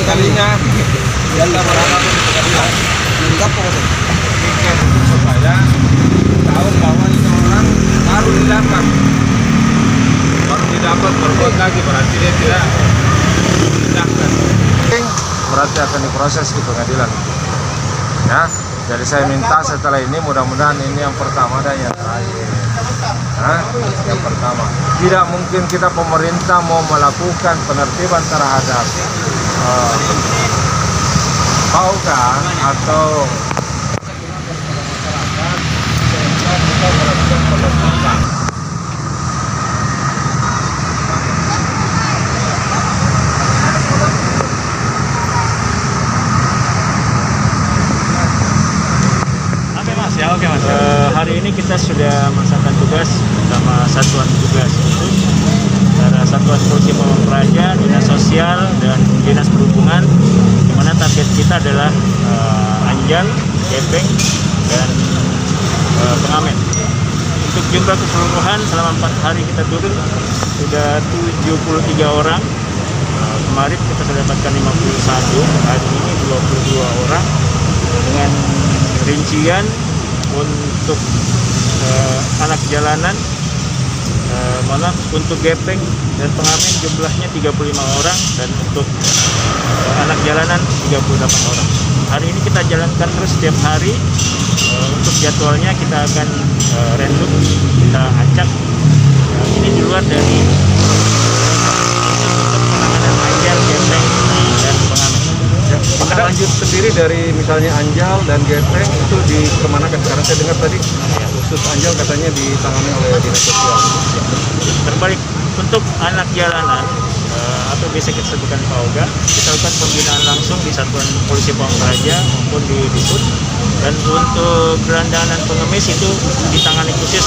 kalinya kita berharap di pengadilan supaya tahu bahwa ini orang baru didapat berbuat lagi, berarti dia tidak didaftar, berarti akan diproses di pengadilan ya. Jadi saya minta setelah ini mudah-mudahan ini yang pertama dan yang terakhir. Yang pertama, tidak mungkin kita pemerintah mau melakukan penertiban terhadap PAOGA atau Oke mas. Hari ini kita sudah melaksanakan tugas bersama satuan tugas antara Satuan Polisi Pamung Praja, Dinas Sosial, dan Dinas Perhubungan, di mana target kita adalah Anjal, Gepeng, dan Pengamen. Untuk jumlah keseluruhan selama 4 hari kita turun sudah 73 orang. Kemarin kita sudah dapatkan 51, hari ini 22 orang dengan rincian untuk anak jalanan, untuk Gepeng dan Pengamen jumlahnya 35 orang, dan untuk anak jalanan 38 orang. Hari ini kita jalankan terus setiap hari. Untuk jadwalnya kita akan random, kita acak. Ini di luar dari untuk penanganan Anjal, Gepeng, dan Pengamen. Ada lanjut sendiri dari misalnya Anjal dan Gepeng itu di kemana kan? Sekarang saya dengar tadi khusus Anjal katanya ditangani oleh Dinas Sosial. Terbalik, untuk anak jalanan atau biasa kita sebutkan PAOGA, kita lakukan pembinaan langsung di Satuan Polisi Pamung Praja maupun di Disub. Dan untuk gelandangan pengemis itu ditangani khusus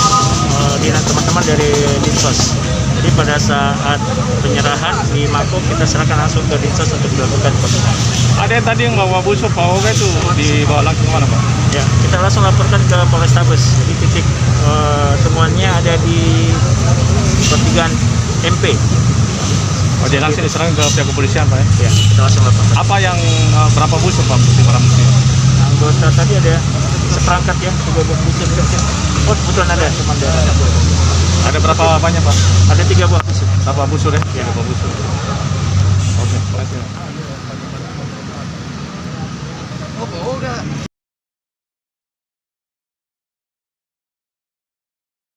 dengan teman-teman dari Dinsos. Jadi pada saat penyerahan di Mako kita serahkan langsung ke Dinsos untuk dilakukan pembinaan. Ada yang tadi yang bawa busuk PAOGA itu dibawa langsung mana Pak? Ya, kita langsung laporkan ke Polrestabes. Jadi titik temuannya ada di pertigaan MP. Oh, dia langsung diserahkan ke pihak kepolisian Pak ya? Ya, kita langsung laporkan. Apa yang berapa busuk Pak di barang bukti? Anggota tadi ada seperangkat ya, 3 buah busuk. Oh, kebetulan ada, cuma ada. Ada berapa banyak Pak? Ada 3 buah busuk. Berapa busuk ya? Ya. 3 buah busuk.